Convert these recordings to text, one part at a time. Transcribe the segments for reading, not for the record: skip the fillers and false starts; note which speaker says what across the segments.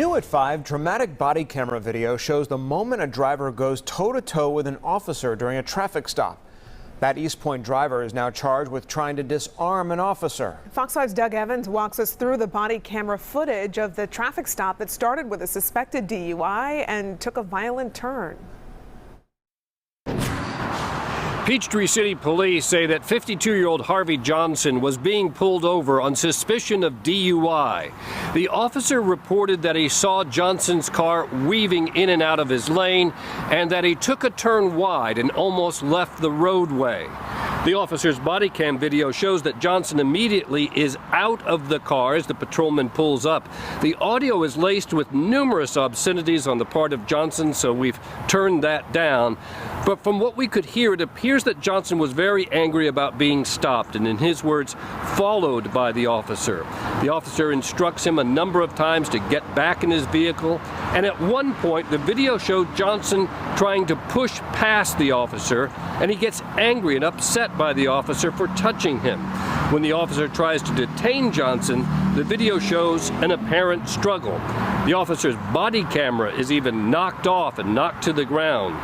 Speaker 1: New at 5, dramatic body camera video shows the moment a driver goes toe-to-toe with an officer during a traffic stop. That East Point driver is now charged with trying to disarm an officer.
Speaker 2: Fox 5's Doug Evans walks us through the body camera footage of the traffic stop that started with a suspected DUI and took a violent turn.
Speaker 3: Peachtree City police say that 52-year-old Harvey Johnson was being pulled over on suspicion of DUI. The officer reported that he saw Johnson's car weaving in and out of his lane and that he took a turn wide and almost left the roadway. The officer's body cam video shows that Johnson immediately is out of the car as the patrolman pulls up. The audio is laced with numerous obscenities on the part of Johnson, so we've turned that down. But from what we could hear, it appears that Johnson was very angry about being stopped and, in his words, followed by the officer. The officer instructs him a number of times to get back in his vehicle, and at one point the video showed Johnson trying to push past the officer, and he gets angry and upset by the officer for touching him. When the officer tries to detain Johnson, the video shows an apparent struggle. The officer's body camera is even knocked off and knocked to the ground.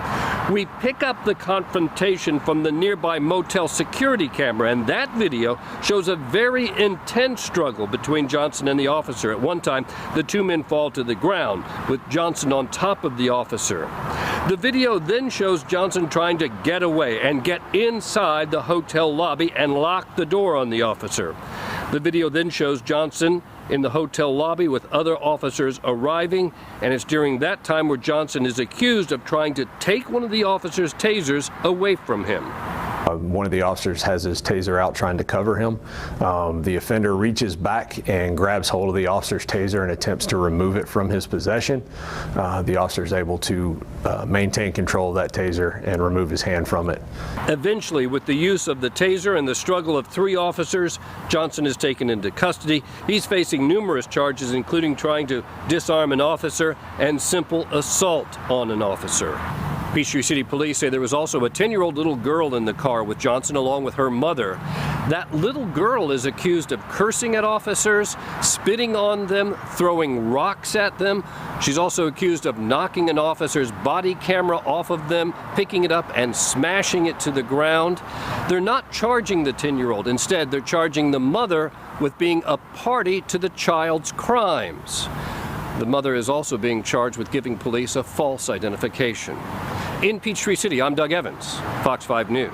Speaker 3: We pick up the confrontation from the nearby motel security camera, and that video shows a very intense struggle between Johnson and the officer. At one time, the two men fall to the ground, with Johnson on top of the officer. The video then shows Johnson trying to get away and get inside the hotel lobby and lock the door on the officer. The video then shows Johnson in the hotel lobby with other officers arriving, and it's during that time where Johnson is accused of trying to take one of the officers' tasers away from him.
Speaker 4: One of the officers has his taser out trying to cover him. The offender reaches back and grabs hold of the officer's taser and attempts to remove it from his possession. The officer is able to maintain control of that taser and remove his hand from it.
Speaker 3: Eventually, with the use of the taser and the struggle of three officers, Johnson is taken into custody. He's facing numerous charges, including trying to disarm an officer and simple assault on an officer. Peachtree City police say there was also a 10-year-old little girl in the car with Johnson along with her mother. That little girl is accused of cursing at officers, spitting on them, throwing rocks at them. She's also accused of knocking an officer's body camera off of them, picking it up and smashing it to the ground. They're not charging the 10-year-old. Instead, they're charging the mother with being a party to the child's crimes. The mother is also being charged with giving police a false identification. In Peachtree City, I'm Doug Evans, Fox 5 News.